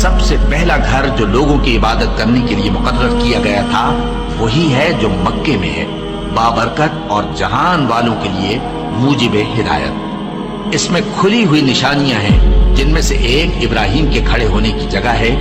سب سے پہلا گھر جو لوگوں کی عبادت کرنے کے لیے مقرر کیا گیا تھا وہی ہے جو مکے میں ہے، بابرکت اور جہان والوں کے لیے موجب ہدایت۔ اس میں کھلی ہوئی نشانیاں ہیں، جن میں سے ایک ابراہیم کے کھڑے ہونے کی جگہ ہے۔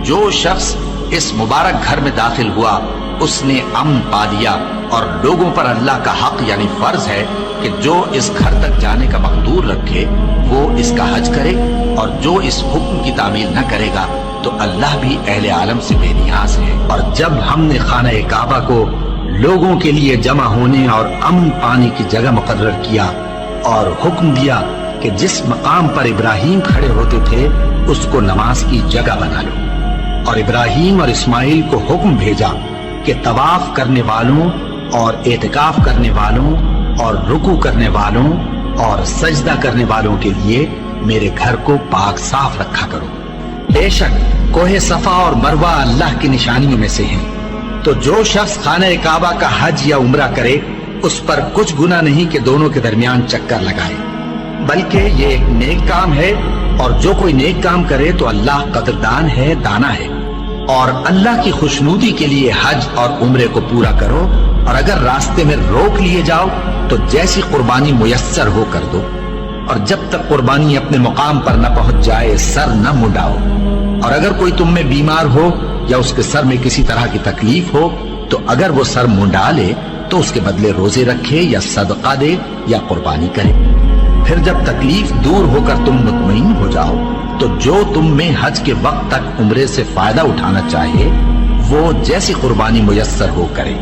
جو شخص اس مبارک گھر میں داخل ہوا اس نے امن پا لیا، اور لوگوں پر اللہ کا حق یعنی فرض ہے کہ جو اس گھر تک جانے کا مقدور رکھے وہ اس کا حج کرے، اور جو اس حکم کی تعمیل نہ کرے گا تو اللہ بھی اہل عالم سے بے نیاز ہے۔ اور جب ہم نے خانہ کعبہ کو لوگوں کے لیے جمع ہونے اور امن پانے کی جگہ مقرر کیا اور حکم دیا کہ جس مقام پر ابراہیم کھڑے ہوتے تھے اس کو نماز کی جگہ بنا لو، اور ابراہیم اور اسماعیل کو حکم بھیجا کہ طواف کرنے والوں اور اعتکاف کرنے والوں اور رکوع کرنے والوں اور سجدہ کرنے والوں کے لیے میرے گھر کو پاک صاف رکھا کرو۔ بے شک کوہ صفا اور مروہ اللہ کی نشانیوں میں سے ہیں، تو جو شخص خانہ کعبہ کا حج یا عمرہ کرے اس پر کچھ گناہ نہیں کہ دونوں کے درمیان چکر لگائے، بلکہ یہ ایک نیک کام ہے، اور جو کوئی نیک کام کرے تو اللہ قدردان ہے، دانا ہے۔ اور اللہ کی خوشنودی کے لیے حج اور عمرے کو پورا کرو، اور اگر راستے میں روک لیے جاؤ تو جیسی قربانی میسر ہو کر دو، اور جب تک قربانی اپنے مقام پر نہ پہنچ جائے سر نہ منڈاؤ۔ اور اگر کوئی تم میں بیمار ہو یا اس کے سر میں کسی طرح کی تکلیف ہو تو اگر وہ سر منڈا لے تو اس کے بدلے روزے رکھے یا صدقہ دے یا قربانی کرے۔ پھر جب تکلیف دور ہو کر تم مطمئن ہو جاؤ تو جو تم میں حج کے وقت تک عمرے سے فائدہ اٹھانا چاہے وہ جیسی قربانی میسر ہو کرے،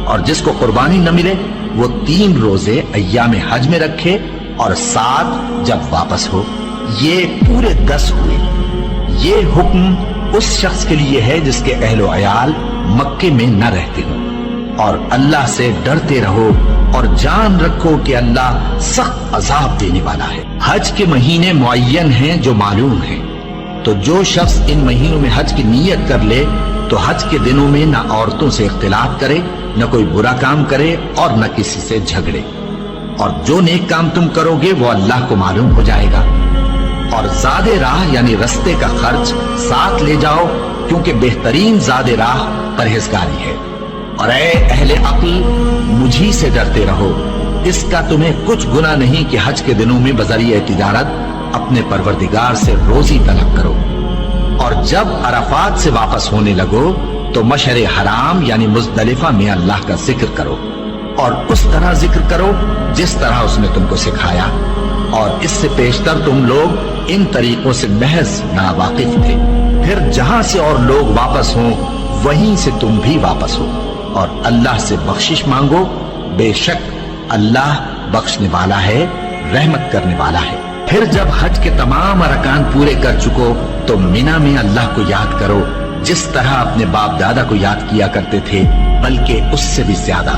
اور جس کو قربانی نہ ملے وہ 3 روزے ایام حج میں رکھے اور 7 جب واپس ہو۔ یہ پورے 10 ہوئے۔ یہ حکم اس شخص کے لیے ہے جس کے اہل و عیال مکے میں نہ رہتے ہوں۔ اور اللہ سے ڈرتے رہو اور جان رکھو کہ اللہ سخت عذاب دینے والا ہے۔ حج کے مہینے معین ہیں جو معلوم ہیں، تو جو شخص ان مہینوں میں حج کی نیت کر لے تو حج کے دنوں میں نہ عورتوں سے اختلاط کرے، نہ کوئی برا کام کرے اور نہ کسی سے جھگڑے۔ اور جو نیک کام تم کرو گے وہ اللہ کو معلوم ہو جائے گا۔ اور زاد راہ یعنی رستے کا خرچ ساتھ لے جاؤ، کیونکہ بہترین زاد راہ پرہیزگاری ہے۔ اور اے اہل عقل مجھی سے ڈرتے رہو، اس کا تمہیں کچھ گناہ نہیں کہ حج کے دنوں میں بذریعہ تجارت اپنے پروردگار سے روزی طلب کرو۔ اور جب عرفات سے واپس ہونے لگو تو مشعر حرام یعنی مزدلفہ میں اللہ کا ذکر کرو، اور اس طرح ذکر کرو جس طرح اس نے تم کو سکھایا، اور اس سے پیشتر تم لوگ ان طریقوں سے محض ناواقف تھے۔ پھر جہاں سے اور لوگ واپس ہوں وہیں سے تم بھی واپس ہو، اور اللہ سے بخشش مانگو، بے شک اللہ بخشنے والا ہے، رحمت کرنے والا ہے۔ پھر جب حج کے تمام ارکان پورے کر چکو تو مینا میں اللہ کو یاد کرو جس طرح اپنے باپ دادا کو یاد کیا کرتے تھے، بلکہ اس سے بھی زیادہ۔